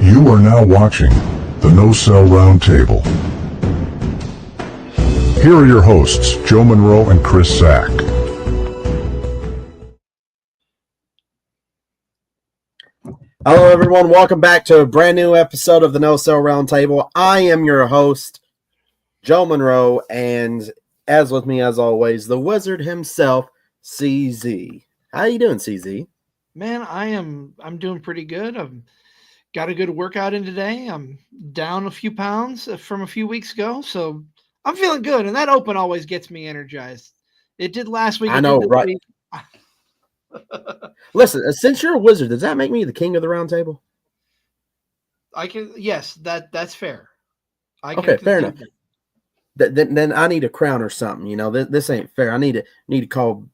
You are now watching the No Cell Roundtable. Here are your hosts, Joe Monroe and Chris Sack. Hello, everyone. Welcome back to a brand new episode of the No Cell Roundtable. I am your host, Joe Monroe, and as with me, as always, the wizard himself, CZ. How you doing, CZ? Man, I'm doing pretty good. I've got a good workout in today. I'm down a few pounds from a few weeks ago, so I'm feeling good. And that open always gets me energized. It did last week. I know, right? Listen, since you're a wizard, does that make me the king of the roundtable? Yes, that's fair. Okay, fair enough. Then I need a crown or something. You know, this ain't fair. I need to call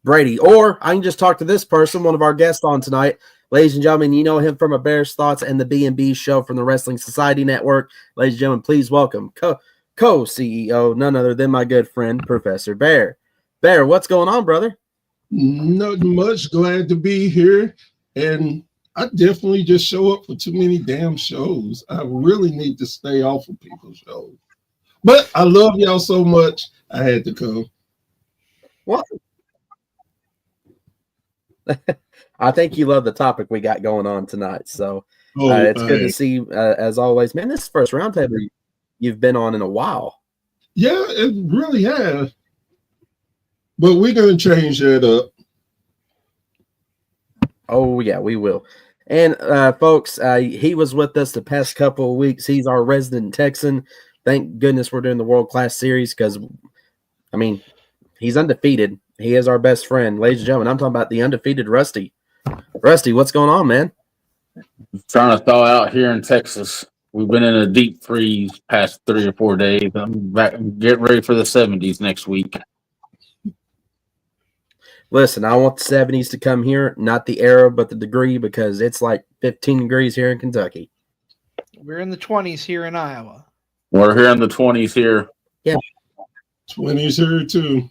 Brady, or I can just talk to this person, one of our guests on tonight. Ladies and gentlemen, you know him from A Bear's Thoughts and the B&B show from the Wrestling Society Network. Ladies and gentlemen, please welcome co-CEO, none other than my good friend, Professor Bear. Bear, what's going on, brother? Nothing much. Glad to be here. And I definitely just show up for too many damn shows. I really need to stay off of people's shows. But I love y'all so much, I had to come. What? I think you love the topic we got going on tonight. So it's good to see, as always. Man, this is the first roundtable you've been on in a while. Yeah, it really has. But we're going to change that up. Oh, yeah, we will. And, folks, he was with us the past couple of weeks. He's our resident Texan. Thank goodness we're doing the World Class Series because, I mean, he's undefeated. He is our best friend. Ladies and gentlemen, I'm talking about the undefeated Rusty. Rusty, what's going on, man? Trying to thaw out here in Texas. We've been in a deep freeze past 3 or 4 days. I'm back. Get ready for the 70s next week. Listen, I want the 70s to come here, not the era, but the degree, because it's like 15 degrees here in Kentucky. We're in the 20s here in Iowa. We're here in the 20s here. Yeah. 20s here too.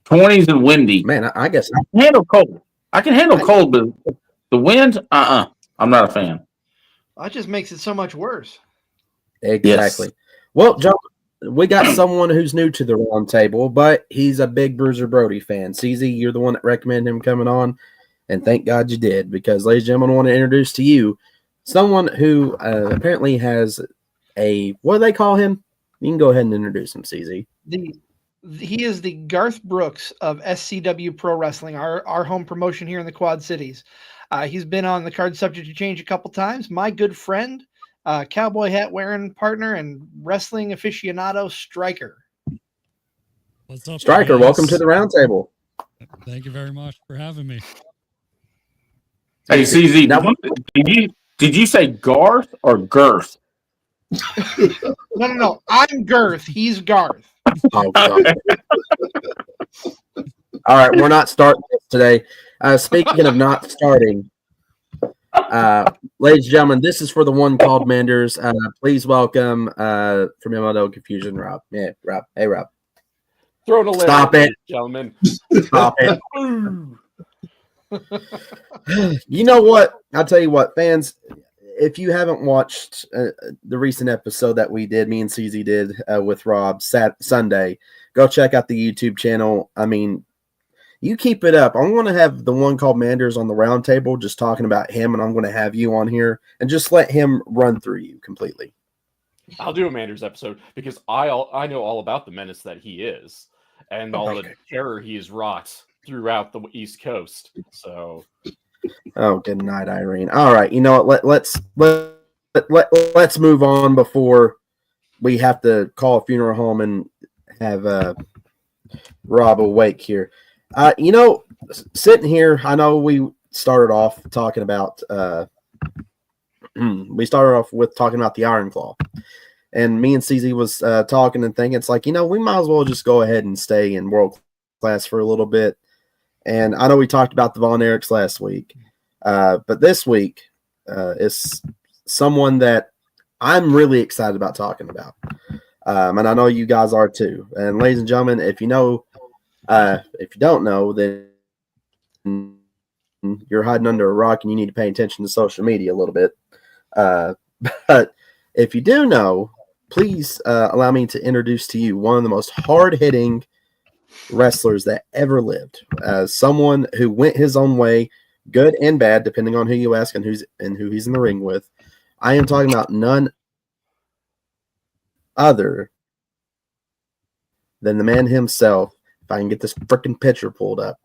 20s and windy. Man, I guess I can handle cold. I can handle cold, but the wind, I'm not a fan. That just makes it so much worse. Exactly. Yes. Well, Joe, we got someone who's new to the round table, but he's a big Bruiser Brody fan. CZ, you're the one that recommended him coming on, and thank God you did, because, ladies and gentlemen, I want to introduce to you someone who apparently has what do they call him? You can go ahead and introduce him, CZ. He is the Garth Brooks of SCW Pro Wrestling, our home promotion here in the Quad Cities. He's been on the card Subject to Change a couple times. My good friend, cowboy hat wearing partner, and wrestling aficionado, Striker. What's up, Striker? guys? Welcome to the roundtable. Thank you very much for having me. Hey, CZ, did you say Garth or Girth? No. I'm Girth. He's Garth. Oh, God. All right, we're not starting this today. Speaking of not starting, ladies and gentlemen, this is for the one called Manders. Please welcome from MLO Confusion, Rob. Yeah, Rob. Hey, Rob. Throw it a Stop it, gentlemen. Stop it. You know what? I'll tell you what, fans. If you haven't watched the recent episode that we did, me and CZ did with Rob Sunday, go check out the YouTube channel. I mean, you keep it up. I'm going to have the one called Manders on the round table, just talking about him, and I'm going to have you on here and just let him run through you completely. I'll do a Manders episode because I know all about the menace that he is and all the terror he has wrought throughout the East Coast. So, oh, good night, Irene. All right, you know what? Let's move on before we have to call a funeral home and have Rob awake here. You know, sitting here, I know we started off talking about the Iron Claw, and me and CZ was talking and thinking, it's like, you know, we might as well just go ahead and stay in world class for a little bit. And I know we talked about the Von Erichs last week, but this week is someone that I'm really excited about talking about, and I know you guys are too. And ladies and gentlemen, if you don't know, then you're hiding under a rock and you need to pay attention to social media a little bit. But if you do know, please allow me to introduce to you one of the most hard-hitting wrestlers that ever lived. As someone who went his own way, good and bad, depending on who you ask and who he's in the ring with. I am talking about none other than the man himself. If I can get this freaking picture pulled up.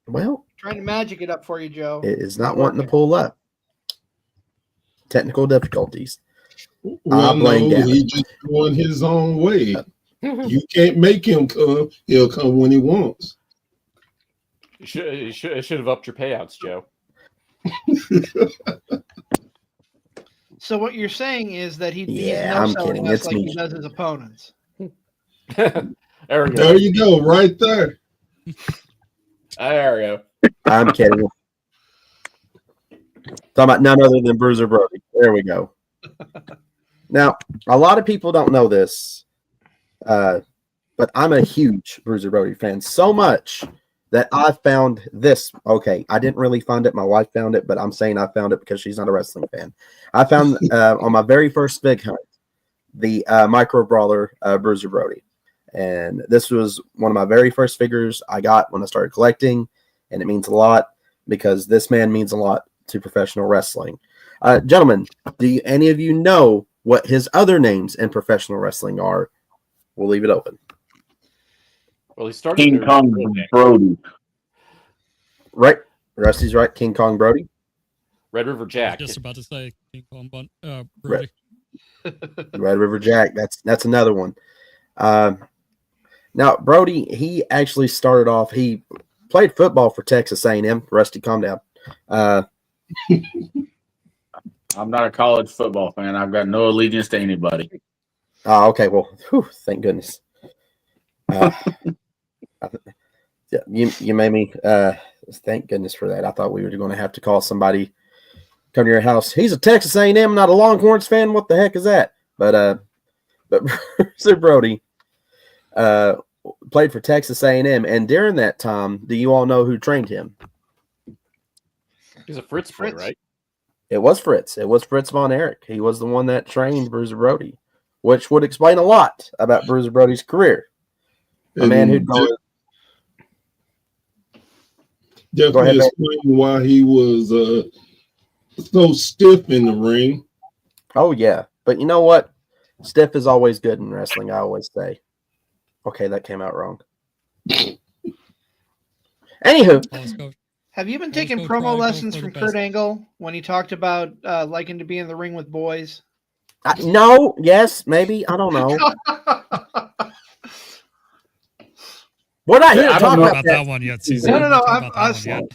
Well, Trying to magic it up for you, Joe. it is not wanting to pull up. Technical difficulties. Well, blame no, Gavin. he just going his own way. You can't make him come. He'll come when he wants. You should have upped your payouts, Joe. So what you're saying is that he's Yeah, no I'm selling kidding. us It's like me. he does his opponents. There we go. There you go, right there. There we go. I'm kidding. Talking about none other than Bruiser Brody. There we go. Now, a lot of people don't know this, but I'm a huge Bruiser Brody fan. So much that I found this. Okay, I didn't really find it. My wife found it, but I'm saying I found it because she's not a wrestling fan. I found on my very first big hunt the micro brawler Bruiser Brody. And this was one of my very first figures I got when I started collecting. And it means a lot because this man means a lot to professional wrestling. Gentlemen, do any of you know what his other names in professional wrestling are? We'll leave it open. Well, he started King in Kong Brody. Right? Rusty's right. King Kong Brody. Red River Jack. Just about to say King Kong Brody. Red River Jack. That's another one. Now, Brody, he actually started off, he played football for Texas A&M. Rusty, calm down. I'm not a college football fan. I've got no allegiance to anybody. Oh, okay. Well, thank goodness. You made me, thank goodness for that. I thought we were going to have to call somebody, come to your house. He's a Texas A&M, not a Longhorns fan. What the heck is that? But Bruiser Brody played for Texas A&M, and during that time, do you all know who trained him? He's a Fritz boy, right? It was Fritz. It was Fritz Von Erich. He was the one that trained Bruiser Brody, which would explain a lot about Bruiser Brody's career. A man who definitely explain why he was so stiff in the ring. Oh, yeah. But you know what? Stiff is always good in wrestling, I always say. Okay, that came out wrong. Anywho. Have you been taking promo lessons from Kurt Angle when he talked about liking to be in the ring with boys? No, yes, maybe. I don't know. We're not here to talk about that one yet. No.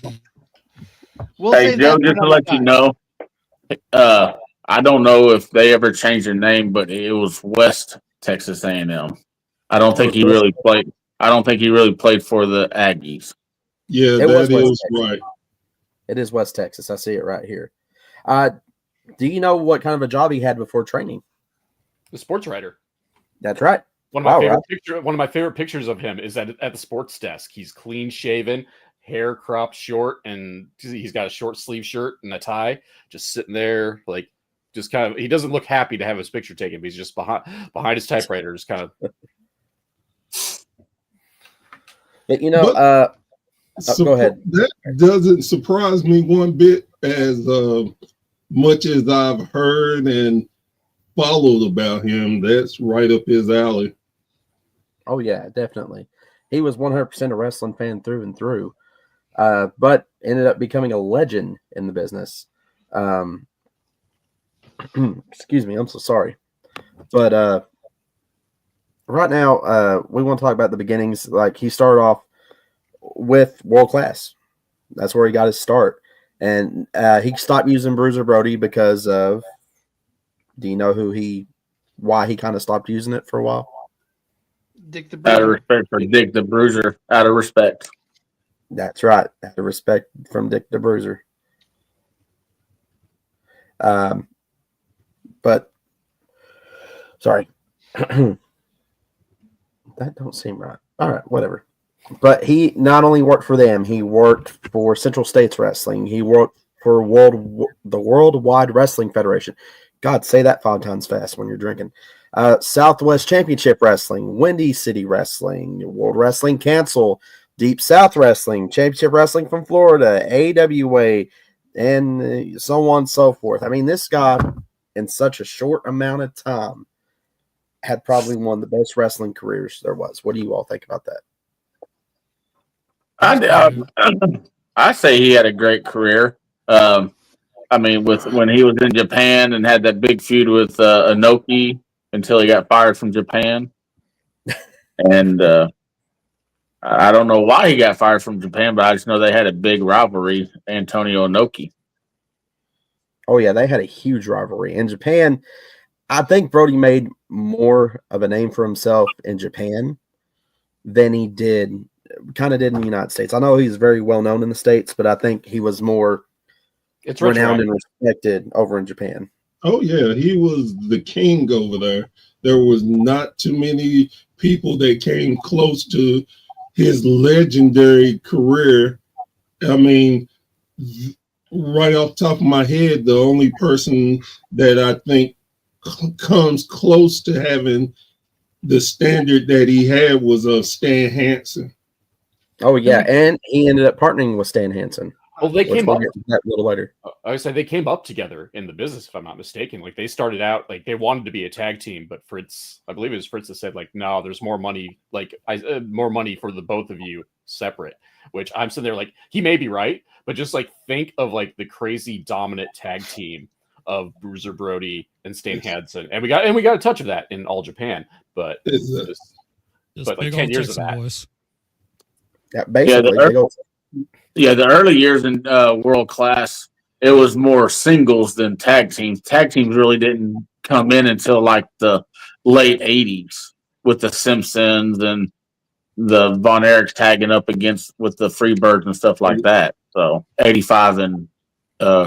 We'll hey, Joe, just to let you know, I don't know if they ever changed their name, but it was West Texas A&M. I don't think he really played. I don't think he really played for the Aggies. Yeah, that is right. It is West Texas. I see it right here. Do you know what kind of a job he had before training? The sports writer. That's right. One of my favorite pictures of him is at the sports desk. He's clean shaven, hair cropped short, and he's got a short sleeve shirt and a tie, just sitting there, like just kind of. He doesn't look happy to have his picture taken, but he's just behind his typewriter, just kind of. You know, go ahead. That doesn't surprise me one bit, as much as I've heard and followed about him. That's right up his alley. Oh, yeah, definitely. He was 100% a wrestling fan through and through, but ended up becoming a legend in the business. Excuse me, I'm so sorry. But right now, we want to talk about the beginnings. Like, he started off with World Class. That's where he got his start. And he stopped using Bruiser Brody because of, do you know why he kind of stopped using it for a while? Dick the Bruiser. Out of respect for Dick the Bruiser. Out of respect. That's right. Out of respect from Dick the Bruiser. But, sorry. That don't seem right. All right, whatever. But he not only worked for them, he worked for Central States Wrestling. He worked for the Worldwide Wrestling Federation. God, say that 5 times fast when you're drinking. Southwest Championship Wrestling, Windy City Wrestling, World Wrestling Council, Deep South Wrestling, Championship Wrestling from Florida, AWA, and so on and so forth. I mean, this guy, in such a short amount of time, had probably one of the best wrestling careers there was. What do you all think about that? I say he had a great career. I mean, with when he was in Japan and had that big feud with Inoki until he got fired from Japan, and I don't know why he got fired from Japan, but I just know they had a big rivalry, Antonio Inoki. Oh yeah, they had a huge rivalry in Japan. I think Brody made more of a name for himself in Japan than he did in the United States. I know he's very well known in the States, but I think he was more renowned and respected over in Japan. Oh yeah, he was the king over there. There was not too many people that came close to his legendary career. I mean, right off the top of my head, the only person that I think comes close to having the standard that he had was Stan Hansen. Oh yeah, and he ended up partnering with Stan Hansen. Well, they came up that a little later. I would say they came up together in the business, if I'm not mistaken. Like they started out like they wanted to be a tag team, but Fritz, I believe it was Fritz that said like, no, there's more money, more money for the both of you separate. Which I'm sitting there like he may be right, but just like think of like the crazy dominant tag team of Bruiser Brody and Stan Hansen, and we got a touch of that in All Japan, but but like 10 years of that. Boys. Yeah, basically. The early years in World Class, it was more singles than tag teams. Tag teams really didn't come in until like the late 80s with the Simpsons and the Von Erichs tagging up with the Freebirds and stuff like that. So 85 and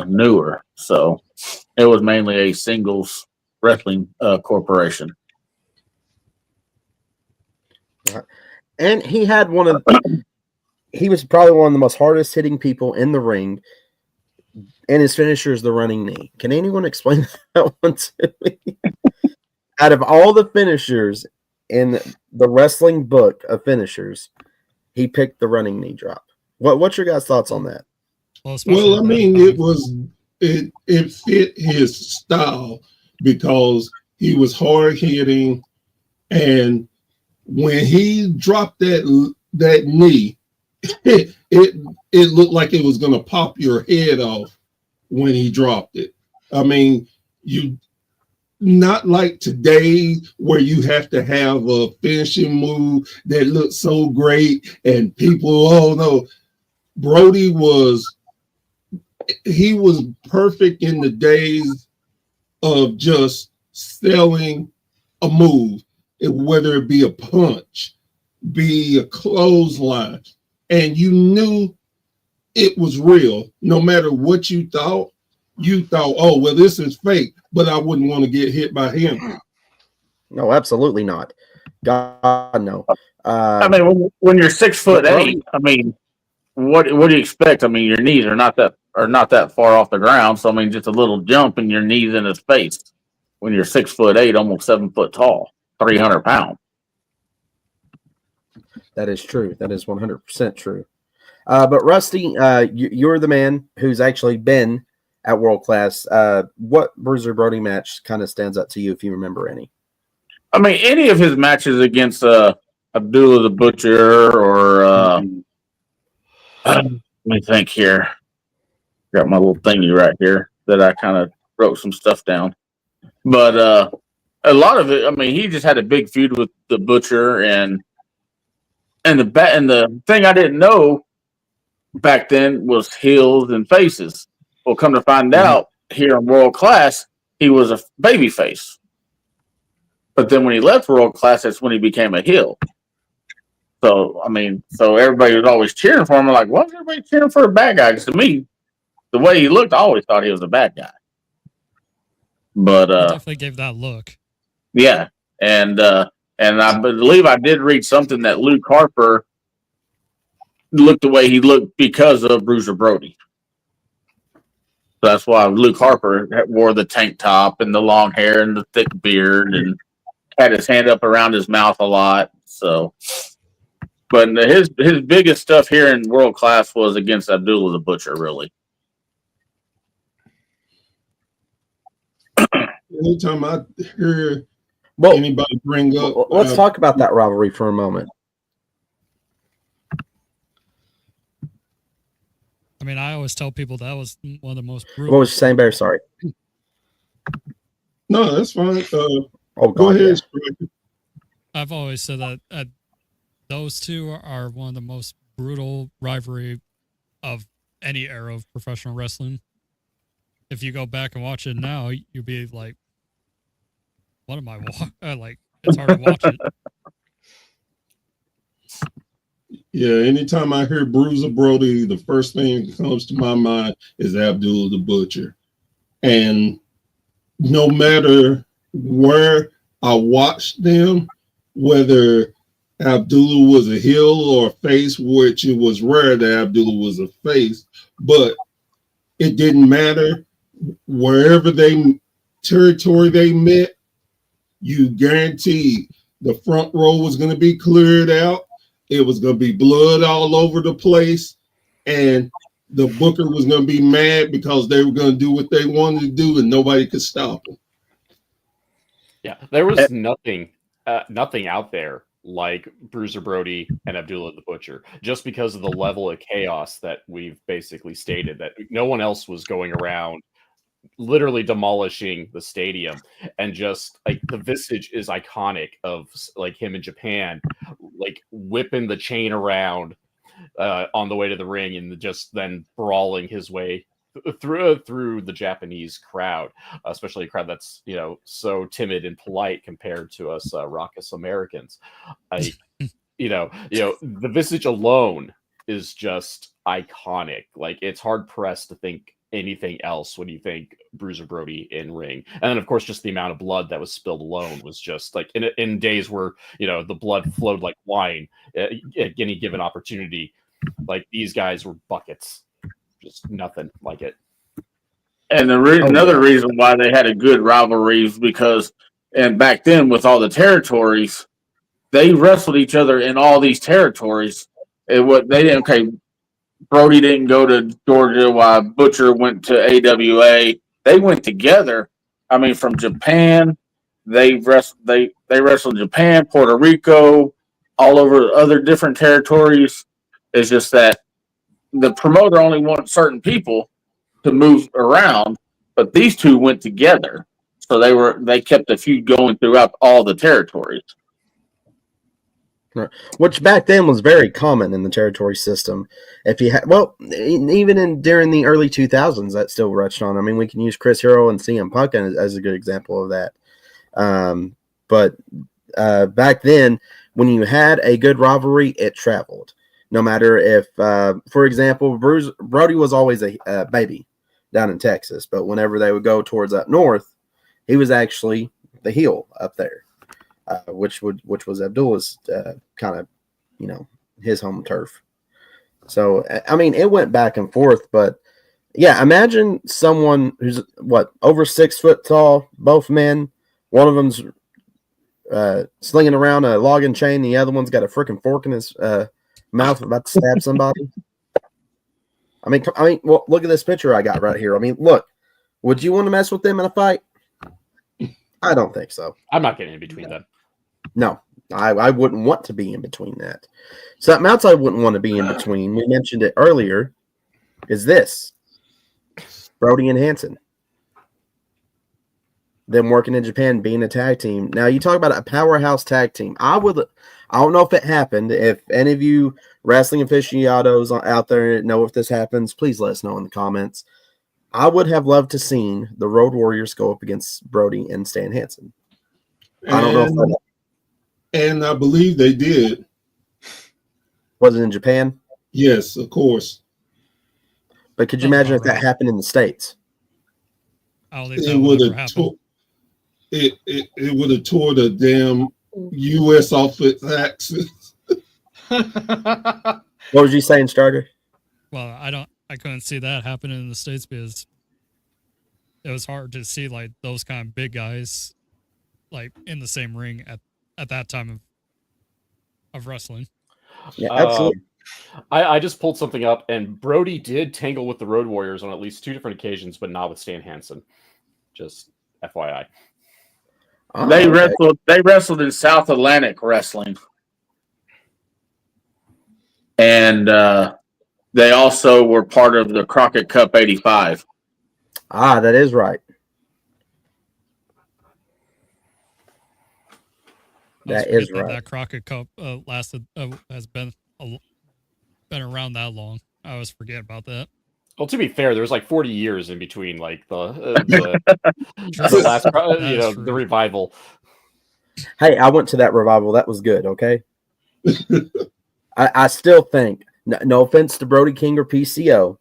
newer. So it was mainly a singles wrestling corporation. And he had he was probably one of the most hardest hitting people in the ring, and his finisher is the running knee. Can anyone explain that one to me? Out of all the finishers in the wrestling book of finishers, he picked the running knee drop. What's your guys' thoughts on that? Well, I mean, it fit his style because he was hard hitting, and when he dropped that knee, it looked like it was going to pop your head off when he dropped it. I mean, you not like today where you have to have a finishing move that looks so great and people, oh no, Brody was perfect in the days of just selling a move, whether it be a punch, be a clothesline, and you knew it was real. No matter what you thought, oh, well, this is fake, but I wouldn't want to get hit by him. No, absolutely not. God, no. I mean, when you're 6'8", I mean, what do you expect? I mean, your knees are not that far off the ground. So I mean, just a little jump and your knees in his face. When you're 6'8", almost 7 foot tall, 300 pounds. That is true. That is 100% true. But Rusty, you're the man who's actually been at World Class. What Bruiser Brody match kind of stands out to you, if you remember any? I mean, any of his matches against Abdullah the Butcher or let me think here. Got my little thingy right here that I kind of wrote some stuff down. But a lot of it, I mean, he just had a big feud with the Butcher and the thing I didn't know back then was heels and faces. Well, come to find out, here in World Class, he was a baby face. But then when he left World Class, that's when he became a heel. So, I mean, everybody was always cheering for him. I'm like, why is everybody cheering for a bad guy? Because to me, the way he looked, I always thought he was a bad guy. But he definitely gave that look. Yeah. And I believe I did read something that Luke Harper looked the way he looked because of Bruiser Brody. So that's why Luke Harper wore the tank top and the long hair and the thick beard and had his hand up around his mouth a lot. So, but his biggest stuff here in world class was against Abdullah the Butcher, really. Anytime I hear Well, anybody bring up, let's talk about that rivalry for a moment. I mean, I always tell people that was one of the most brutal. What was you saying, Bear? Sorry. No, that's fine. Oh, Go God, ahead. yeah. Striker. I've always said that those two are one of the most brutal rivalry of any era of professional wrestling. If you go back and watch it now, you'd be like, "What am I like?" It's hard to watch it. Yeah, anytime I hear Bruiser Brody, the first thing that comes to my mind is Abdullah the Butcher. And no matter where I watched them, whether Abdullah was a heel or a face, which it was rare that Abdullah was a face, but it didn't matter. Wherever territory they met, you guaranteed the front row was going to be cleared out. It was going to be blood all over the place, and the booker was going to be mad because they were going to do what they wanted to do, and nobody could stop them. Yeah, there was nothing out there like Bruiser Brody and Abdullah the Butcher, just because of the level of chaos that we've basically stated, that no one else was going around literally demolishing the stadium. And just like the visage is iconic of like him in Japan, like whipping the chain around on the way to the ring and just then brawling his way through the Japanese crowd, especially a crowd that's, you know, so timid and polite compared to us raucous Americans. You know, the visage alone is just iconic. Like, it's hard pressed to think anything else when you think Bruiser Brody in ring. And then of course just the amount of blood that was spilled alone was just like in days where, you know, the blood flowed like wine at any given opportunity. Like, these guys were buckets, just nothing like it. And another reason why they had a good rivalry is because, and back then with all the territories, they wrestled each other in all these territories. And what they didn't, okay, Brody didn't go to Georgia while Butcher went to AWA. They went together. I mean, from Japan, they wrestled Japan, Puerto Rico, all over other different territories. It's just that the promoter only wants certain people to move around, but these two went together. So they kept the feud going throughout all the territories. Which back then was very common in the territory system. If you had, well, even during the early 2000s, that still rushed on. I mean, we can use Chris Hero and CM Punk as a good example of that. But back then, when you had a good rivalry, it traveled. No matter if, for example, Brody was always a baby down in Texas, but whenever they would go towards up north, he was actually the heel up there. Which was Abdullah's kind of, you know, his home turf. So, I mean, it went back and forth, but yeah, imagine someone who's over 6 foot tall, both men. One of them's slinging around a logging chain. The other one's got a freaking fork in his mouth about to stab somebody. I mean, well, look at this picture I got right here. I mean, look, would you want to mess with them in a fight? I don't think so. I'm not getting in between them. No, I wouldn't want to be in between that. Something else I wouldn't want to be in between, we mentioned it earlier, is this. Brody and Hansen. Them working in Japan, being a tag team. Now, you talk about a powerhouse tag team. I don't know if it happened. If any of you wrestling aficionados out there know if this happens, please let us know in the comments. I would have loved to seen the Road Warriors go up against Brody and Stan Hansen. I don't know if that and I believe they did. was it in Japan. Yes, of course. But could you imagine if that happened in the States? I don't think that would ever happen. It would have tore the damn U.S. off its axis. What was you saying, Starter? Well, I couldn't see that happening in the States because it was hard to see like those kind of big guys like in the same ring at that time of wrestling. Yeah, absolutely. I just pulled something up, and Brody did tangle with the Road Warriors on at least 2 different occasions, but not with Stan Hansen. Just FYI. Oh, They okay. wrestled in South Atlantic Wrestling, and they also were part of the Crockett Cup '85. Ah, that is right. That is right. That Crockett Cup lasted has been around that long. I always forget about that. Well, to be fair, there was like 40 years in between, like the last, the revival. Hey, I went to that revival. That was good. Okay. I still think, no offense to Brody King or PCO,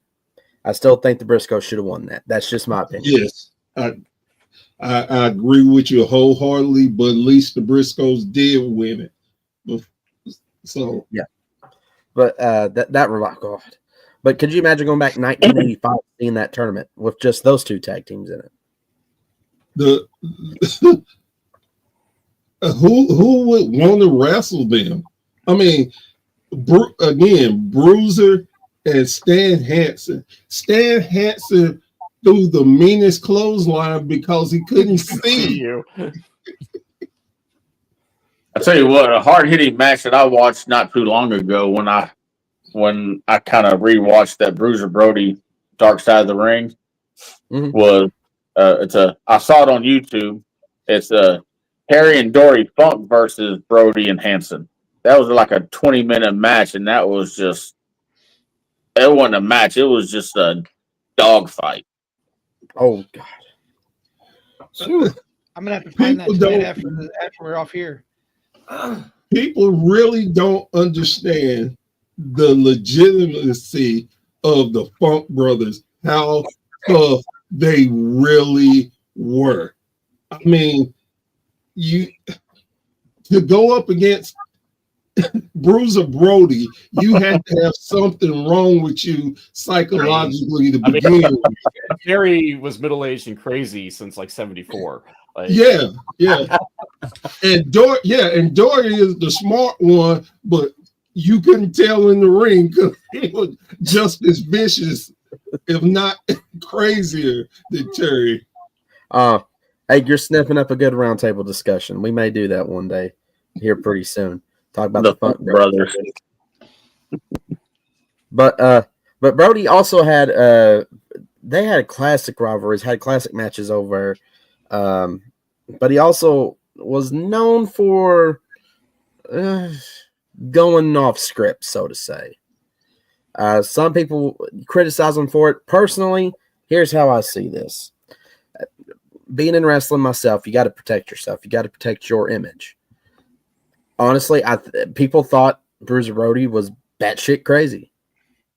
I still think the Briscoes should have won that. That's just my opinion. Yes, I agree with you wholeheartedly, but at least the Briscoes did win it. So yeah, but that revival. God. But could you imagine going back 1985 seeing that tournament with just those 2 tag teams in it? Who would want to wrestle them? I mean, again, Bruiser and Stan Hansen. Stan Hansen threw the meanest clothesline because he couldn't see you. I tell you what, a hard hitting match that I watched not too long ago when I kind of rewatched that Bruiser Brody Dark Side of the Ring was I saw it on YouTube. It's Harry and Dory Funk versus Brody and Hansen. That was like a 20-minute match, and that was just it wasn't a match. It was just a dogfight. Oh God! I'm gonna have to find that tonight after we're off here. People really don't understand the legitimacy of the Funk Brothers, how tough they really were. I mean, to go up against Bruiser Brody, you had to have something wrong with you psychologically to begin with. Jerry was middle-aged and crazy since like 74. Yeah. And Dory is the smart one, but you couldn't tell in the ring because he was just as vicious, if not crazier, than Terry. Hey, you're sniffing up a good roundtable discussion. We may do that one day here pretty soon. Talk about the Funk Brothers. But Brody also had they had classic rivalries, had classic matches over, but he also was known for going off script, so to say. Some people criticize him for it. Personally, here's how I see this. Being in wrestling myself, you got to protect yourself. You got to protect your image. Honestly, people thought Bruiser Brody was batshit crazy.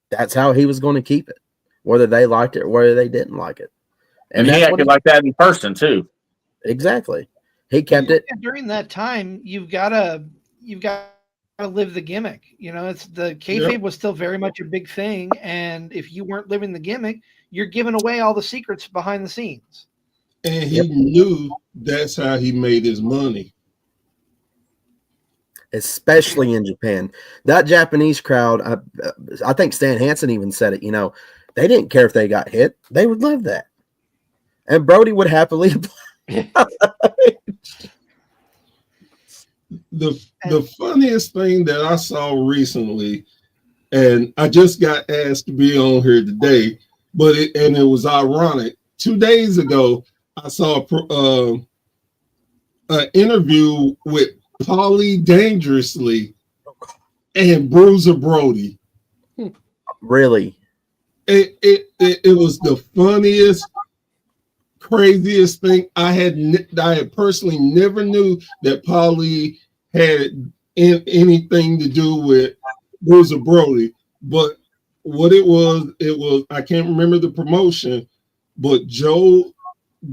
That's how he was going to keep it, whether they liked it or whether they didn't like it. And he acted like that in person too. Exactly. He kept it. During that time, you've got to live the gimmick. You know, it's the kayfabe was still very much a big thing, and if you weren't living the gimmick, you're giving away all the secrets behind the scenes. And he knew that's how he made his money. Especially in Japan. That Japanese crowd, I think Stan Hansen even said it, you know, they didn't care if they got hit. They would love that. And Brody would happily The funniest thing that I saw recently, and I just got asked to be on here today, but it was ironic. 2 days ago, I saw an interview with Paulie Dangerously and Bruiser Brody. Really? It was the funniest, craziest thing. I had personally never knew that Paulie had anything to do with Bruiser Brody, but what it was I can't remember the promotion, but Joe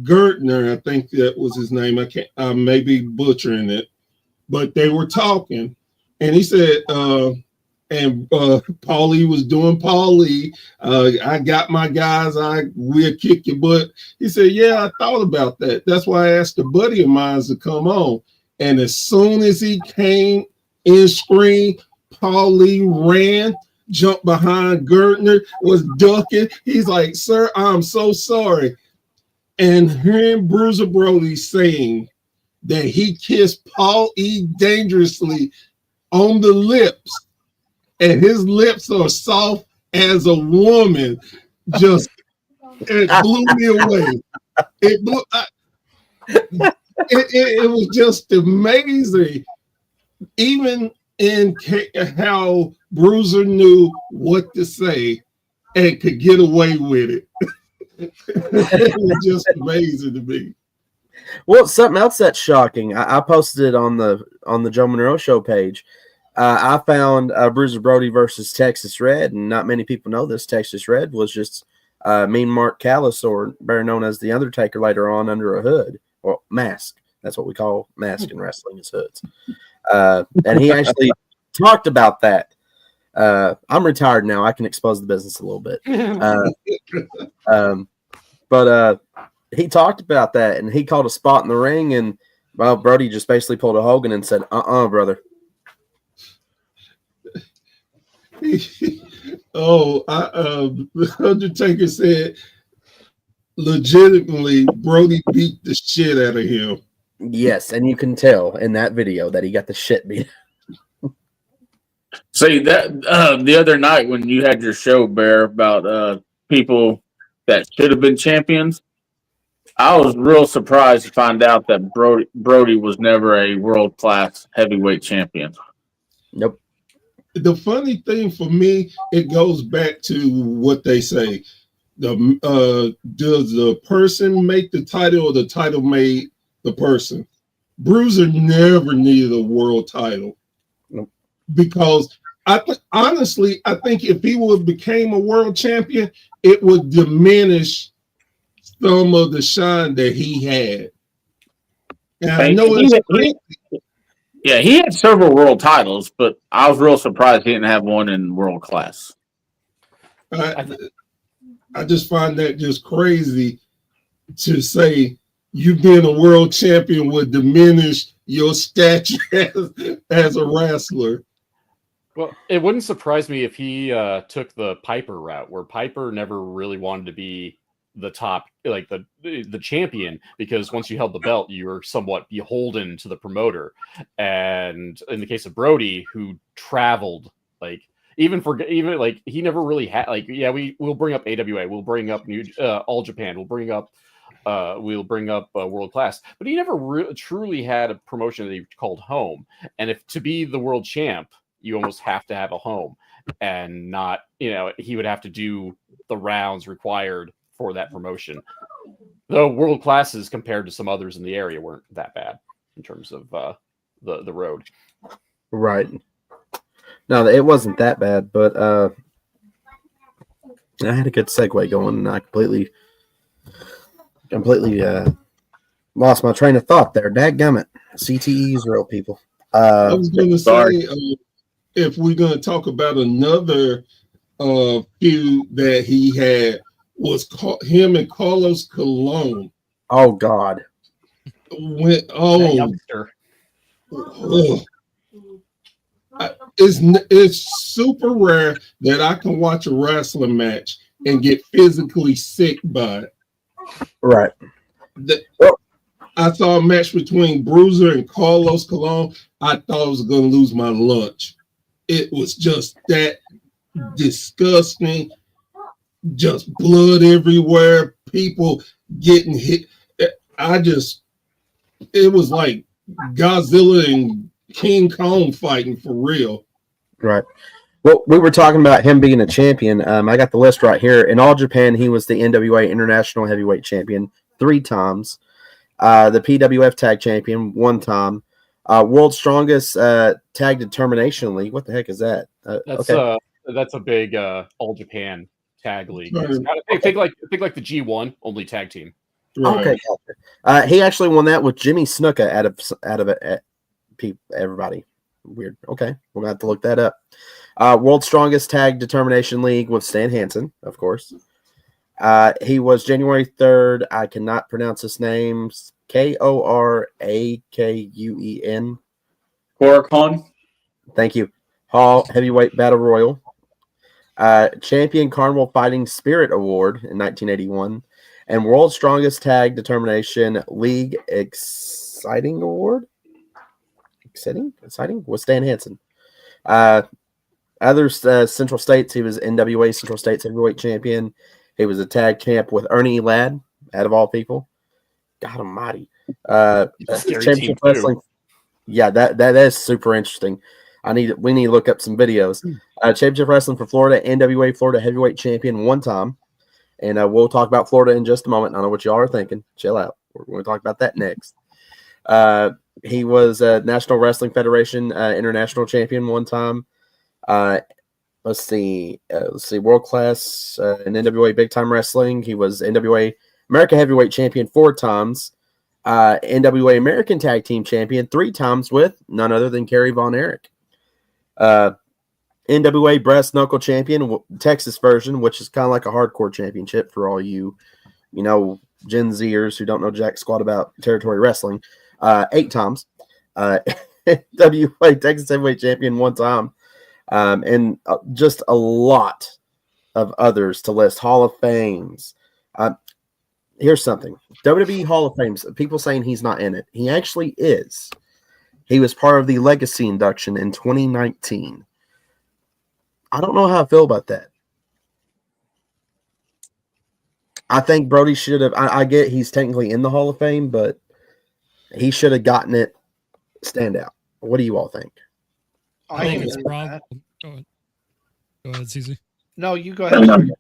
Gertner, I think that was his name. I may be butchering it, but they were talking, and he said, and Paulie was doing Paulie. I got my guys. We'll kick your butt. He said, "Yeah, I thought about that. That's why I asked a buddy of mine to come on." And as soon as he came in screen, Paulie ran, jumped behind Gertner, was ducking. He's like, "Sir, I'm so sorry." And hearing Bruiser Brody saying that he kissed Paul E. dangerously on the lips, and his lips are soft as a woman, just it blew me away. It blew. It was just amazing, even in how Bruiser knew what to say and could get away with it. It was just amazing to me. Well, something else that's shocking. I posted it on the Joe Monroe Show page. I found Bruiser Brody versus Texas Red, and not many people know this. Texas Red was just Mean Mark Callis, or better known as the Undertaker later on, under a hood or mask. That's what we call mask in wrestling, is hoods. And he actually talked about that. I'm retired now. I can expose the business a little bit. But he talked about that, and he called a spot in the ring, and well, Brody just basically pulled a Hogan and said, brother. The Undertaker said legitimately Brody beat the shit out of him. Yes, and you can tell in that video that he got the shit beat. See that the other night when you had your show, Bear, about people that should have been champions, I was real surprised to find out that Brody was never a world-class heavyweight champion. Nope. The funny thing for me, it goes back to what they say. Does the person make the title, or the title made the person? Bruiser never needed a world title. Nope. Because honestly, I think if he would have became a world champion, it would diminish some of the shine that he had. And I know it's crazy. Yeah, he had several world titles, but I was real surprised he didn't have one in world class. I just find that just crazy to say you being a world champion would diminish your stature as a wrestler. Well, it wouldn't surprise me if he took the Piper route, where Piper never really wanted to be the top, like the champion, because once you held the belt, you were somewhat beholden to the promoter. And in the case of Brody, who traveled, like even like he never really had, like, yeah, we'll bring up AWA, we'll bring up All Japan, we'll bring up world class, but he never truly had a promotion that he called home. And if to be the world champ, you almost have to have a home, and not, he would have to do the rounds required for that promotion. Though world classes compared to some others in the area weren't that bad in terms of the road. Right. No, it wasn't that bad, but I had a good segue going, and I completely lost my train of thought there. Dadgummit. CTE is real, people. I was going to say, if we're going to talk about another feud that he had, was him and Carlos Colon. Oh God! It's super rare that I can watch a wrestling match and get physically sick by it. Right. I saw a match between Bruiser and Carlos Colon. I thought I was going to lose my lunch. It was just that disgusting. Just blood everywhere, people getting hit. It was like Godzilla and King Kong fighting for real. Right. Well, we were talking about him being a champion. I got the list right here. In All Japan, he was the NWA International Heavyweight Champion 3 times, the PWF Tag Champion 1 time, World's Strongest Tag Determination League. What the heck is that? That's a big All Japan tag league. Think like the G1, only tag team. Right. Okay, gotcha. He actually won that with Jimmy Snuka out of everybody. Weird. Okay, we're gonna have to look that up. World's Strongest Tag Determination League with Stan Hansen, of course. He was January 3rd. I cannot pronounce his name. Korakuen. Coracon. Thank you. Hall Heavyweight Battle Royal. Champion Carnival Fighting Spirit Award in 1981. And World's Strongest Tag Determination League Exciting Award. Exciting with Stan Hansen. Other Central States, he was NWA Central States Heavyweight Champion. He was a tag champ with Ernie Ladd, out of all people. God almighty. Championship Wrestling. Yeah, that is super interesting. We need to look up some videos. Championship Wrestling for Florida, NWA Florida Heavyweight Champion one time. And we'll talk about Florida in just a moment. I know what y'all are thinking. Chill out. We're going to talk about that next. He was National Wrestling Federation International Champion one time. Let's see, World Class in NWA Big Time Wrestling. He was NWA America Heavyweight Champion 4 times. NWA American Tag Team Champion 3 times with none other than Kerry Von Erich. NWA Brass Knuckle Champion, Texas version, which is kind of like a hardcore championship for all you Gen Zers who don't know jack squat about territory wrestling. 8 times. NWA Texas Heavyweight Champion 1 time. And just a lot of others to list. Hall of Fames. Here's something. WWE Hall of Fames, people saying he's not in it. He actually is. He was part of the Legacy induction in 2019. I don't know how I feel about that. I think Brody should have. I get he's technically in the Hall of Fame, but he should have gotten it standout. What do you all think? I think it's probably. Go ahead, CZ. No, you go ahead.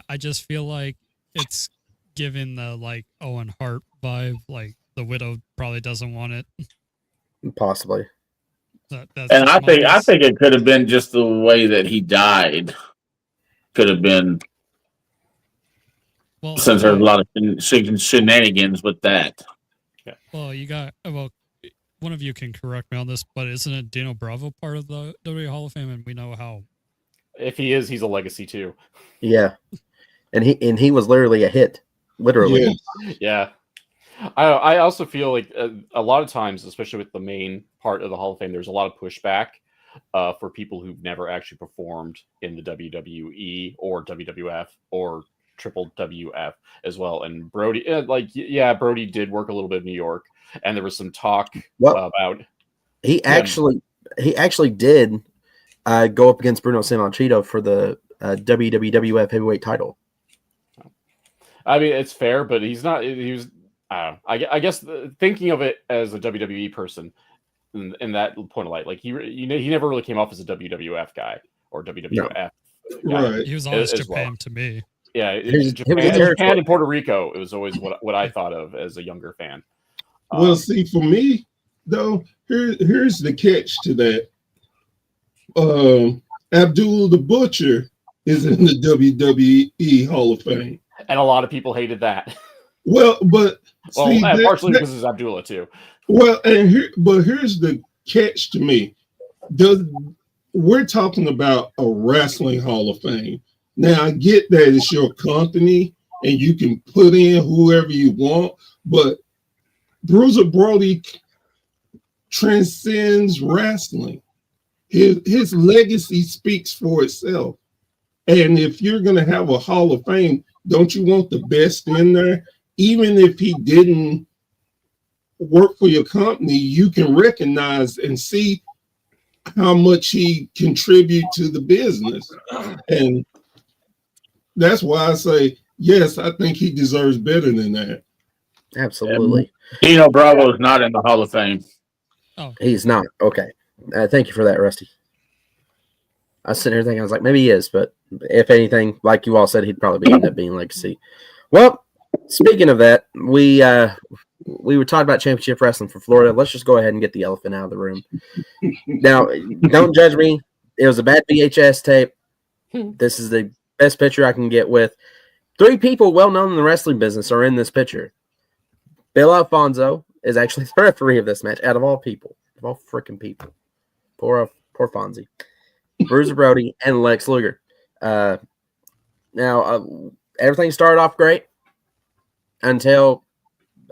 I just feel like it's given the like Owen Hart vibe. Like the widow probably doesn't want it. Possibly. And I think it could have been just the way that he died. Could have been. Well, since there's a lot of shenanigans with that. Yeah. Well, one of you can correct me on this, but isn't it Dino Bravo part of the WWE Hall of Fame? And we know how. If he is, he's a legacy too. Yeah, and he was literally a hit, literally. Yeah. I also feel like a lot of times, especially with the main part of the Hall of Fame, there's a lot of pushback for people who've never actually performed in the WWE or WWF or Triple WF as well. And Brody, Brody did work a little bit in New York, and there was some talk about he actually did go up against Bruno Sammartino for the WWF heavyweight title. I mean, it's fair, but he's not. He was. I guess thinking of it as a WWE person in that point of light, like he never really came off as a WWF guy or WWF guy. Right. He was always Japan to me. Yeah, Japan and Puerto Rico. It was always what I thought of as a younger fan. Well, see, for me though, here's the catch to that. Abdul the Butcher is in the WWE Hall of Fame, and a lot of people hated that. Well, but see, partially because it's Abdullah too. Well, here's the catch to me. We're talking about a wrestling Hall of Fame. Now, I get that it's your company and you can put in whoever you want, but Bruiser Brody transcends wrestling. His legacy speaks for itself. And if you're going to have a Hall of Fame, don't you want the best in there? Even if he didn't work for your company, you can recognize and see how much he contributed to the business. And that's why I say, yes, I think he deserves better than that. Absolutely. Dino Bravo is not in the Hall of Fame. Oh, he's not. Okay. Thank you for that, Rusty. I was sitting here thinking, I was like, maybe he is, but if anything, like you all said, he'd probably end up being legacy. Well, speaking of that, we were talking about championship wrestling for Florida. Let's just go ahead and get the elephant out of the room. Now, don't judge me. It was a bad VHS tape. This is the best picture I can get with 3 people well known in the wrestling business are in this picture. Bill Alfonso is actually the referee of this match, out of all people, of all freaking people. Poor Fonzie. Bruiser Brody, and Lex Luger. Now, everything started off great until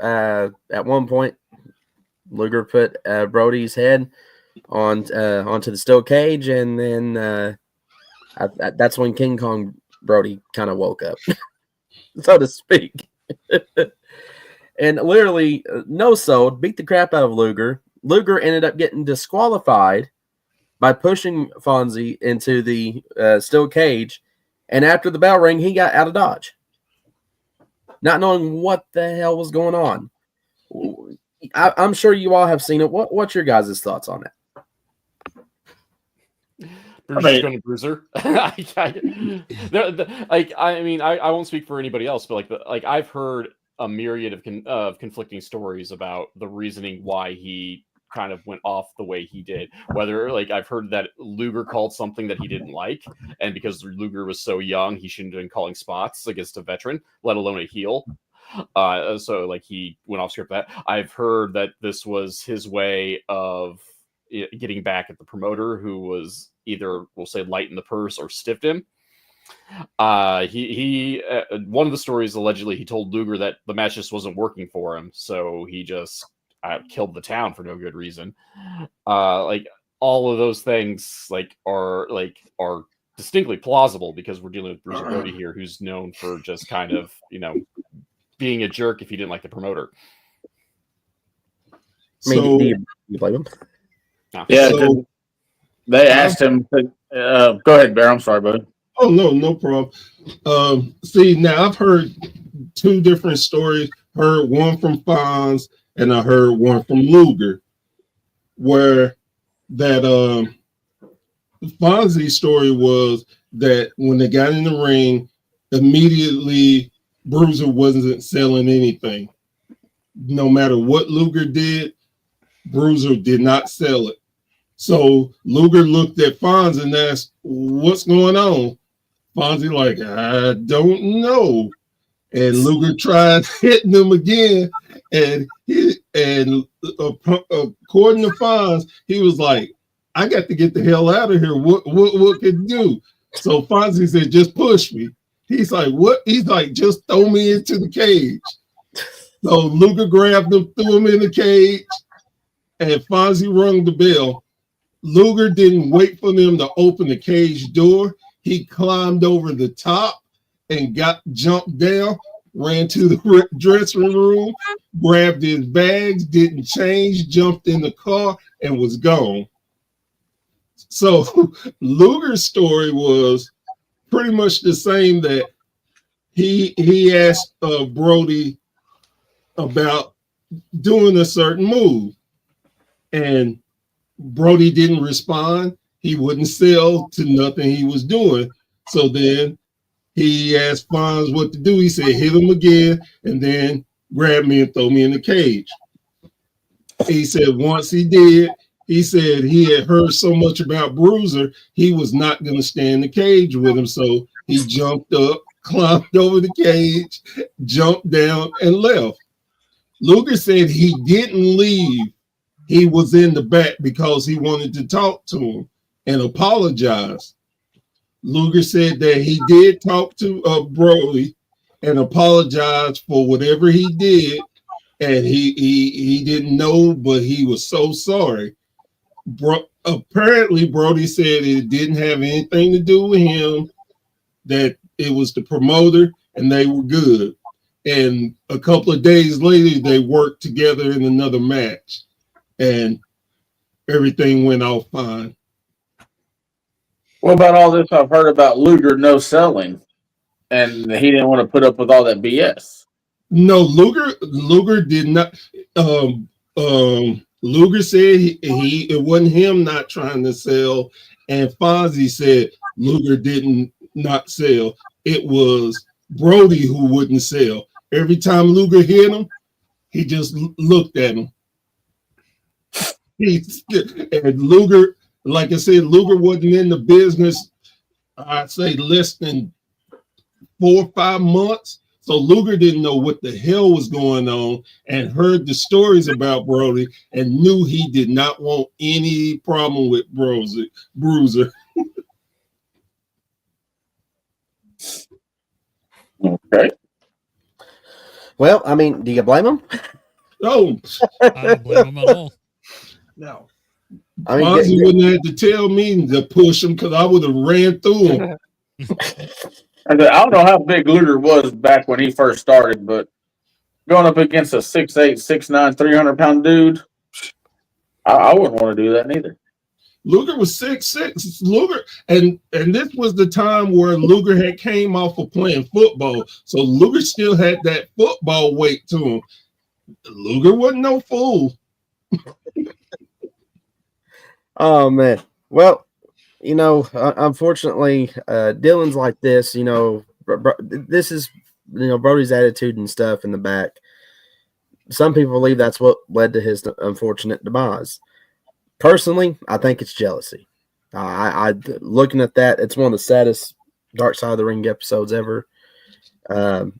at one point Luger put Brody's head onto the steel cage, and then that's when King Kong Brody kind of woke up, so to speak. And literally, no sold, beat the crap out of Luger. Luger ended up getting disqualified by pushing Fonzie into the steel cage. And after the bell rang, he got out of Dodge, not knowing what the hell was going on. I'm sure you all have seen it. What's your guys' thoughts on it? Bruiser's going to Bruiser. I mean, I won't speak for anybody else, but I've heard a myriad of conflicting stories about the reasoning why he kind of went off the way he did. Whether I've heard that Luger called something that he didn't like, and because Luger was so young, he shouldn't have been calling spots against a veteran, let alone a heel. So he went off script. That I've heard that this was his way of getting back at the promoter, who was either, we'll say, light in the purse or stiffed him. He one of the stories, allegedly he told Luger that the match just wasn't working for him, so he just killed the town for no good reason. All of those things are distinctly plausible, because we're dealing with Bruiser Brody here, who's known for just kind of being a jerk if he didn't like the promoter. So, do you blame him? No. Yeah, so, they asked him to, go ahead, Bear. I'm sorry, bud. Oh, no problem. See, now I've heard two different stories. Heard one from Fonz, and I heard one from Luger, where that Fonzie's story was that when they got in the ring, immediately Bruiser wasn't selling anything. No matter what Luger did, Bruiser did not sell it. So Luger looked at Fonz and asked, "What's going on?" Fonzie like, "I don't know." And Luger tried hitting him again, and according to Fonz, he was like, "I got to get the hell out of here. What can do?" So Fonzie said, "Just push me." He's like, "What?" He's like, "Just throw me into the cage." So Luger grabbed him, threw him in the cage, and Fonzie rung the bell. Luger didn't wait for them to open the cage door. He climbed over the top and jumped down, ran to the dressing room, grabbed his bags, didn't change, jumped in the car, and was gone. So Luger's story was pretty much the same, that he asked Brody about doing a certain move, and Brody didn't respond. He wouldn't sell to nothing he was doing. So then he asked Fonz what to do. He said, "Hit him again, and then grab me and throw me in the cage." He said once he did, he said he had heard so much about Bruiser, he was not going to stay in the cage with him. So he jumped up, climbed over the cage, jumped down, and left. Luger said he didn't leave. He was in the back because he wanted to talk to him and apologize. Luger said that he did talk to Brody and apologize for whatever he did, and he didn't know, but he was so sorry. Apparently, Brody said it didn't have anything to do with him, that it was the promoter, and they were good. And a couple of days later, they worked together in another match, and everything went off fine. What about all this I've heard about Luger no selling, and he didn't want to put up with all that BS? No, Luger did not. Luger said it wasn't him not trying to sell, and Fonzie said Luger didn't not sell. It was Brody who wouldn't sell. Every time Luger hit him, he just looked at him. And Luger, like I said, Luger wasn't in the business, I'd say less than 4 or 5 months. So Luger didn't know what the hell was going on, and heard the stories about Brody and knew he did not want any problem with Bruiser. Okay. Well, I mean, do you blame him? Oh, I don't blame him at all. No. I mean, Fonzie wouldn't have to tell me to push him because I would have ran through him. I don't know how big Luger was back when he first started, but going up against a 6'8", 6'9", 300-pound dude, I wouldn't want to do that neither. Luger was 6'6". Luger, and this was the time where Luger had came off of playing football, so Luger still had that football weight to him. Luger wasn't no fool. oh man. Well, unfortunately, Dylan's like this. This is Brody's attitude and stuff in the back. Some people believe that's what led to his unfortunate demise. Personally, I think it's jealousy. I looking at that, it's one of the saddest Dark Side of the Ring episodes ever. And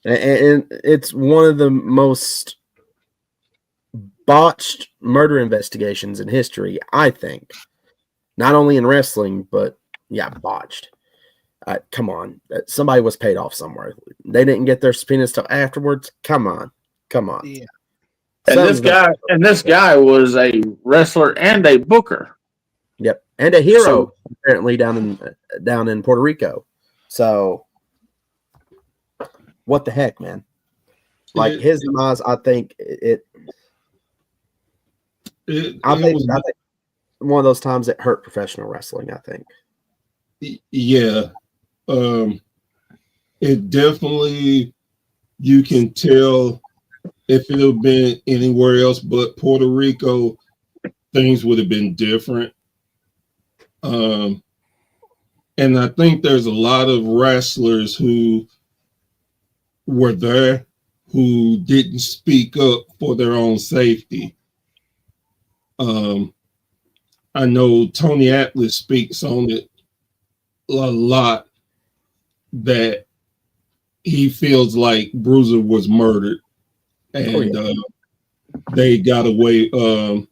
it's one of the most botched murder investigations in history, I think. Not only in wrestling, but botched. Come on. Somebody was paid off somewhere. They didn't get their subpoenas till afterwards. Come on. Yeah. And this guy was a wrestler and a booker. Yep. And a hero apparently down in Puerto Rico. So what the heck, man? Like his demise, I think I think one of those times it hurt professional wrestling, I think. Yeah. It definitely, you can tell if it had been anywhere else but Puerto Rico, things would have been different. And I think there's a lot of wrestlers who were there who didn't speak up for their own safety. I know Tony Atlas speaks on it a lot, that he feels like Bruiser was murdered, and they got away. I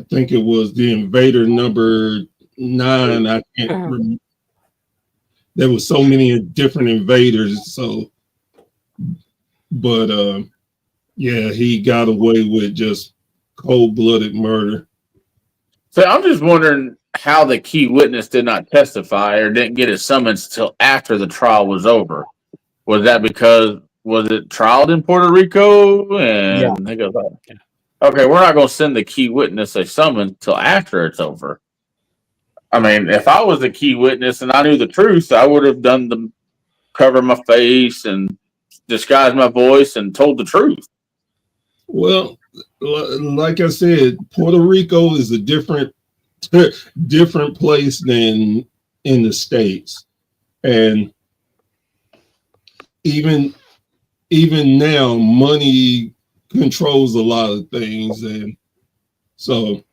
think it was the Invader number 9. I can't remember. There was so many different invaders, but he got away with just cold-blooded murder. So I'm just wondering how the key witness did not testify or didn't get his summons until after the trial was over. Was that because was it trialed in Puerto Rico? And they go, okay, we're not going to send the key witness a summons until after it's over. I mean, if I was the key witness and I knew the truth, I would have done the cover my face and disguised my voice and told the truth. Well, like I said, Puerto Rico is a different place than in the States, and even now, money controls a lot of things, and so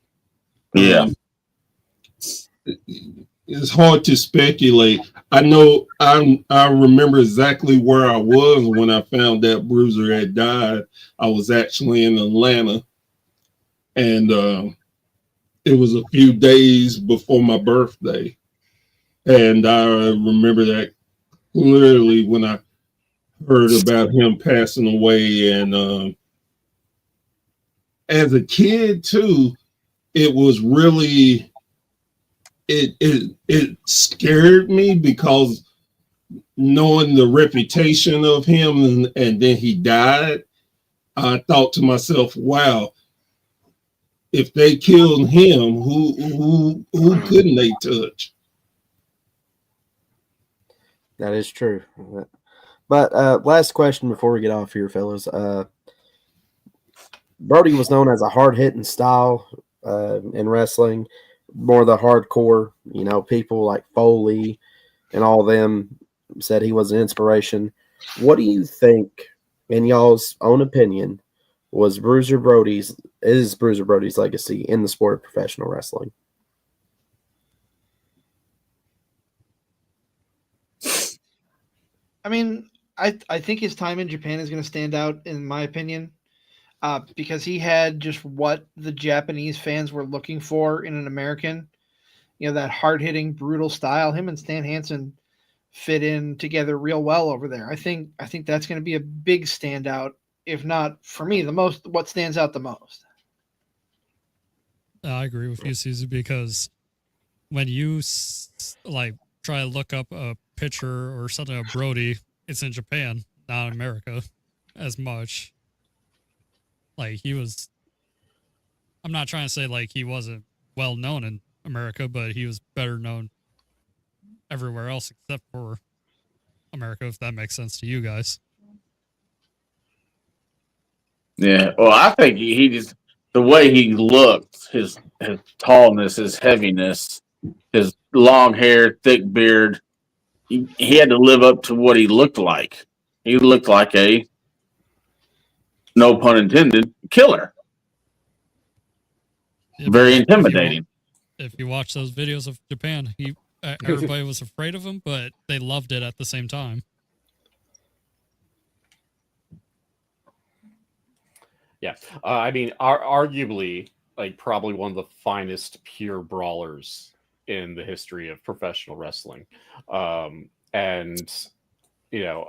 it's hard to speculate. I know I remember exactly where I was when I found that Bruiser had died. I was actually in Atlanta, and it was a few days before my birthday. And I remember that clearly when I heard about him passing away. And as a kid too, it was really, it scared me, because knowing the reputation of him, and then he died, I thought to myself, wow, if they killed him, who couldn't they touch? That is true. But last question before we get off here, fellas. Brody was known as a hard-hitting style in wrestling, more the hardcore, people like Foley and all them said he was an inspiration. What do you think, in y'all's own opinion, is Bruiser Brody's legacy in the sport of professional wrestling? I mean, I think his time in Japan is going to stand out, in my opinion, because he had just what the Japanese fans were looking for in an American. That hard-hitting, brutal style. Him and Stan Hansen fit in together real well over there. I think that's going to be a big standout, if not for me, what stands out the most. I agree with you, CZ, because when you try to look up a picture or something of Brody, it's in Japan, not America, as much. Like I'm not trying to say like he wasn't well known in America, but he was better known everywhere else except for America, if that makes sense to you guys. Yeah, well, I think he just the way he looked, his tallness, his heaviness, his long hair, thick beard. He had to live up to what he looked like. He looked like a, no pun intended, killer. Yeah, very intimidating. If you watch those videos of Japan, everybody was afraid of him, but they loved it at the same time. Yeah, I mean, arguably, like probably one of the finest pure brawlers in the history of professional wrestling, and you know,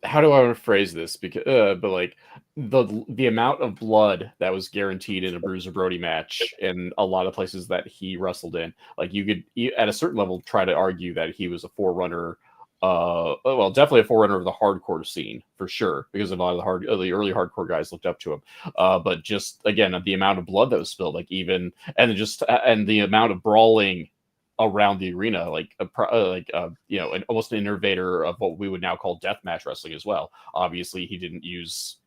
how do I want to phrase this? Because, but like the amount of blood that was guaranteed in a Bruiser Brody match in a lot of places that he wrestled in, like you could at a certain level try to argue that he was a forerunner. Well, definitely a forerunner of the hardcore scene for sure, because a lot of the early hardcore guys looked up to him. But just again, the amount of blood that was spilled, like even and the amount of brawling around the arena, almost an innovator of what we would now call deathmatch wrestling as well. Obviously, he didn't use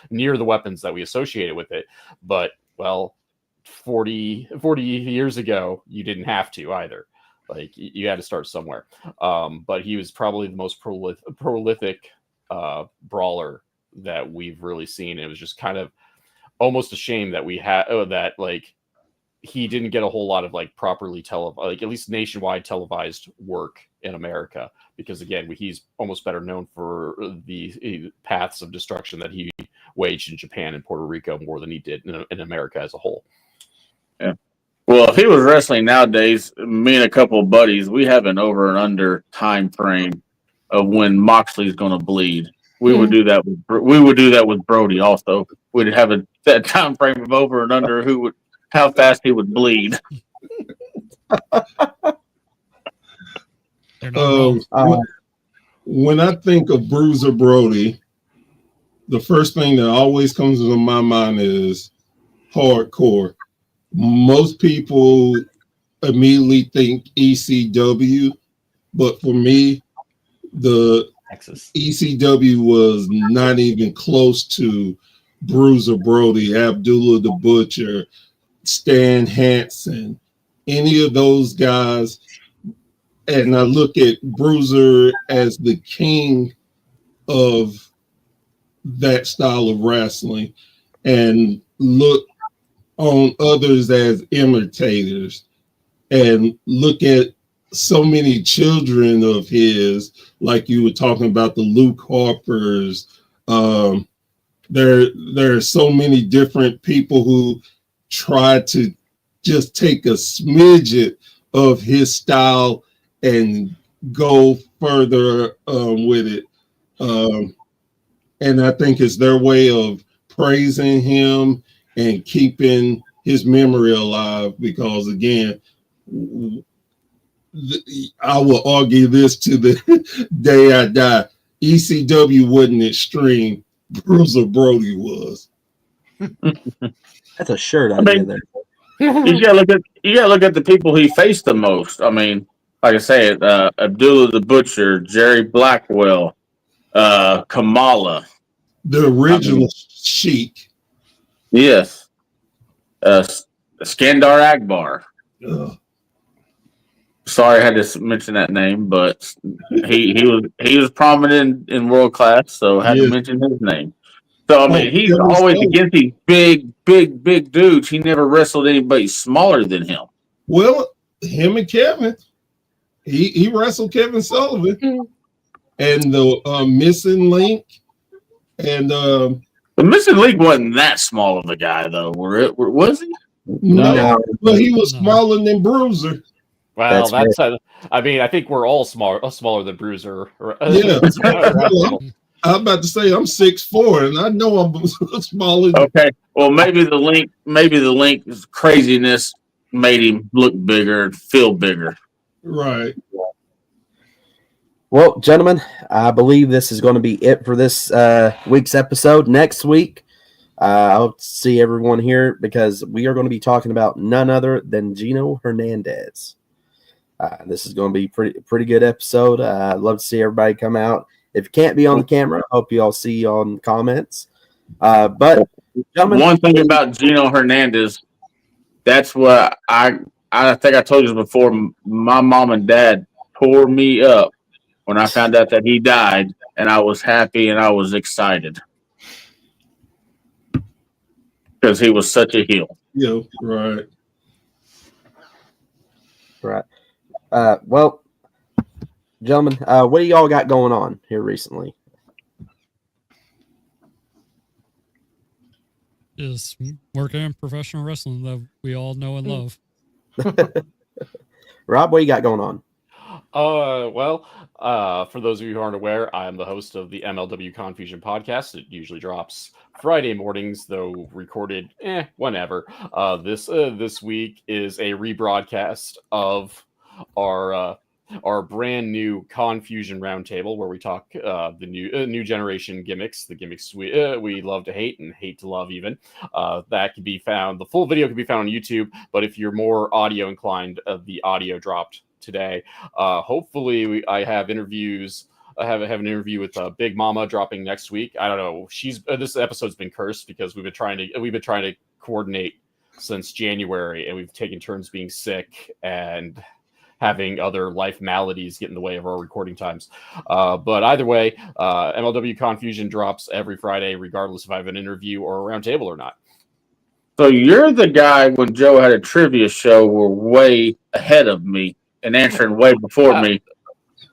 near the weapons that we associated with it, but well, 40 years ago, you didn't have to either. Like you had to start somewhere. But he was probably the most prolific brawler that we've really seen. It was just kind of almost a shame that we had that like he didn't get a whole lot of like properly at least nationwide televised work in America, because again, he's almost better known for the paths of destruction that he waged in Japan and Puerto Rico more than he did in America as a whole. Yeah. Well, if he was wrestling nowadays, me and a couple of buddies, we have an over and under time frame of when Moxley's going to bleed. We would do that with Brody also. We'd have that time frame of over and under how fast he would bleed. When I think of Bruiser Brody, the first thing that always comes to my mind is hardcore. Most people immediately think ECW, but for me, the Texas ECW was not even close to Bruiser Brody, Abdullah the Butcher, Stan Hansen, any of those guys. And I look at Bruiser as the king of that style of wrestling and look on others as imitators, and look at so many children of his, like you were talking about the Luke Harpers. There are so many different people who try to just take a smidget of his style and go further with it. And I think it's their way of praising him and keeping his memory alive, because again, I will argue this to the day I die. ECW wasn't extreme. Bruiser Brody was. That's a shirt idea there. You gotta look at the people he faced the most. I mean, like I say, Abdullah the Butcher, Jerry Blackwell, Kamala, the original Sheik. Yes, Skandar Akbar. Sorry, I had to mention that name, but he was prominent in world class, so I had to mention his name. So I mean, he's always against these big dudes. He never wrestled anybody smaller than him. Well, him and Kevin, he wrestled Kevin Sullivan and the Missing Link, and the Missing Link wasn't that small of a guy though. Was he? No, but he was smaller than Bruiser. Well, I mean, I think we're all smaller than Bruiser. Yeah. I'm about to say I'm 6'4", and I know I'm smaller. Okay. Well, maybe the link craziness made him look bigger, feel bigger. Right. Well, gentlemen, I believe this is going to be it for this week's episode. Next week, I hope to see everyone here because we are going to be talking about none other than Gino Hernandez. This is going to be pretty good episode. I'd love to see everybody come out. If you can't be on the camera, I hope you all see you on comments. But gentlemen, one thing about Gino Hernandez, that's what I think I told you before. My mom and dad tore me up when I found out that he died, and I was happy and I was excited because he was such a heel. Yeah, right. Right. Well, gentlemen, what do y'all got going on here recently? Just working in professional wrestling that we all know and love. Rob, what you got going on? For those of you who aren't aware, I am the host of the MLW Confusion podcast. It usually drops Friday mornings, though recorded whenever. This week is a rebroadcast of our brand new Confusion Roundtable, where we talk the new generation gimmicks, the gimmicks we love to hate and hate to love even. That can be found. The full video can be found on YouTube, but if you're more audio inclined, the audio dropped today. Hopefully, I have interviews. I have an interview with Big Mama dropping next week. I don't know. This episode's been cursed because we've been trying to coordinate since January, and we've taken turns being sick and having other life maladies get in the way of our recording times. But either way, MLW Confusion drops every Friday, regardless if I have an interview or a roundtable or not. So you're the guy when Joe had a trivia show were way ahead of me and answering way before me.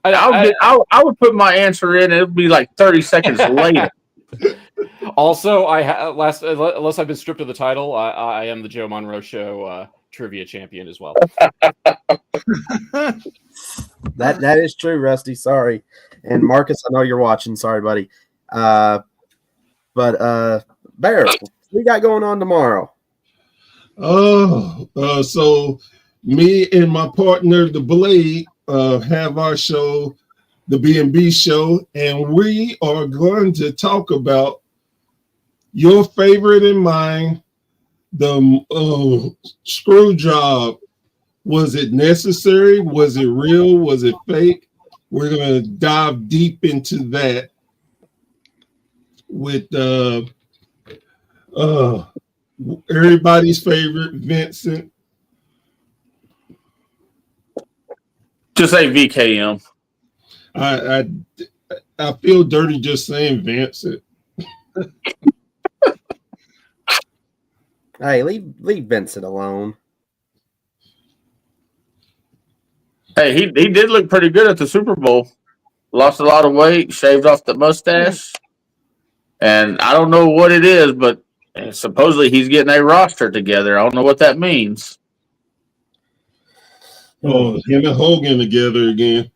I would put my answer in, and it would be like 30 seconds later. Also, unless I've been stripped of the title, I am the Joe Monroe Show trivia champion as well. That is true, Rusty. Sorry. And Marcus, I know you're watching. Sorry, buddy. But Bear, what we got going on tomorrow? So me and my partner, the Blade, have our show, the B&B show, and we are going to talk about your favorite and mine, the screw job. Was it necessary? Was it real? Was it fake? We're going to dive deep into that with everybody's favorite, Vincent. Just say VKM. I feel dirty just saying Vincent. Hey, leave Vincent alone. Hey, he did look pretty good at the Super Bowl. Lost a lot of weight, shaved off the mustache. And I don't know what it is, but supposedly he's getting a roster together. I don't know what that means. Oh, him and Hogan together again.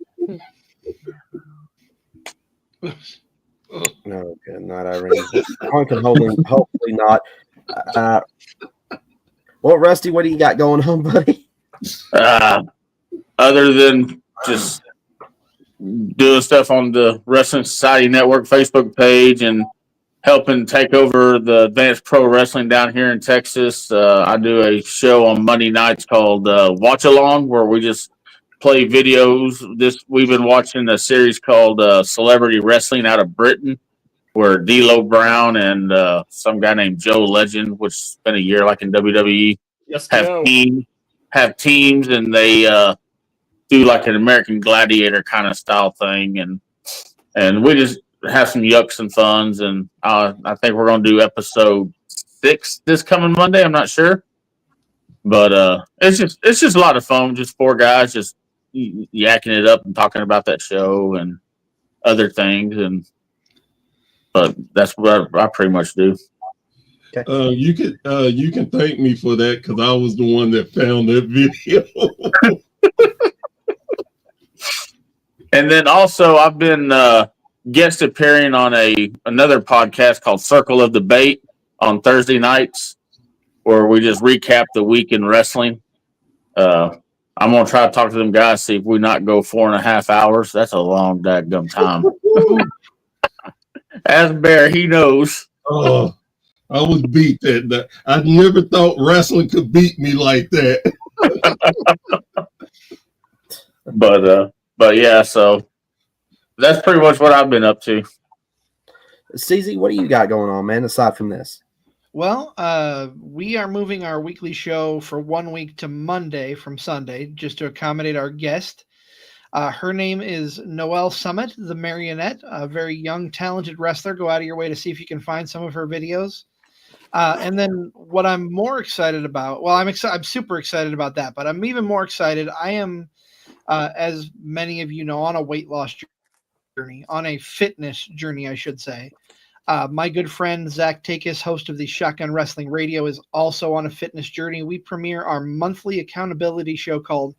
No, good, not Irene. Hogan, hopefully not. Well, Rusty, what do you got going on, buddy? Other than just doing stuff on the Wrestling Society Network Facebook page and helping take over the Advanced Pro Wrestling down here in Texas. I do a show on Monday nights called Watch Along, where we just play videos. We've been watching a series called Celebrity Wrestling out of Britain, where D'Lo Brown and some guy named Joe Legend, which has been a year like in WWE, have teams, and they do like an American Gladiator kind of style thing, and we just have some yucks and funs, and I think we're going to do episode 6 this coming Monday. I'm not sure, but it's just a lot of fun. Just 4 guys just yakking it up and talking about that show and other things, but that's what I pretty much do. Okay. You can thank me for that because I was the one that found that video. And then also, I've been guest appearing on another podcast called Circle of Debate on Thursday nights, where we just recap the week in wrestling. I'm gonna try to talk to them guys, see if we not go 4.5 hours. That's a long dadgum time. As Bear, he knows. Oh, I was beat that night. I never thought wrestling could beat me like that. But yeah, so that's pretty much what I've been up to. CZ, what do you got going on, man, aside from this? Well, we are moving our weekly show for 1 week to Monday from Sunday, just to accommodate our guest. Her name is Noelle Summit, the Marionette, a very young, talented wrestler. Go out of your way to see if you can find some of her videos. And then what I'm more excited about, well, I'm super excited about that, but I'm even more excited. I am, as many of you know, on a weight loss journey, on a fitness journey, I should say. My good friend Zach Takis, host of the Shotgun Wrestling Radio, is also on a fitness journey. We premiere our monthly accountability show called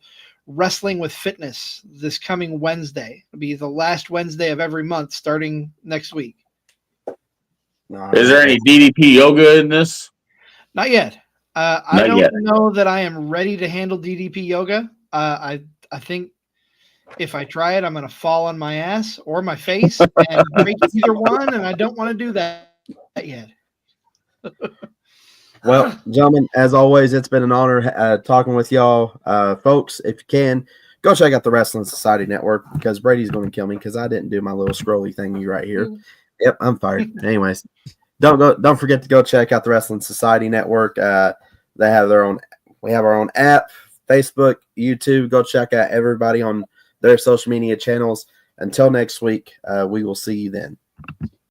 Wrestling with Fitness this coming Wednesday. It'll be the last Wednesday of every month starting next week. Is there any DDP yoga in this? Not yet. I don't know that I am ready to handle DDP yoga. I think if I try it, I'm going to fall on my ass or my face and break either one, and I don't want to do that yet. Well, gentlemen, as always, it's been an honor talking with y'all. Folks, if you can, go check out the Wrestling Society Network, because Brady's going to kill me because I didn't do my little scrolly thingy right here. Yep, I'm fired. Anyways, don't forget to go check out the Wrestling Society Network. They have we have our own app, Facebook, YouTube. Go check out everybody on their social media channels. Until next week, we will see you then.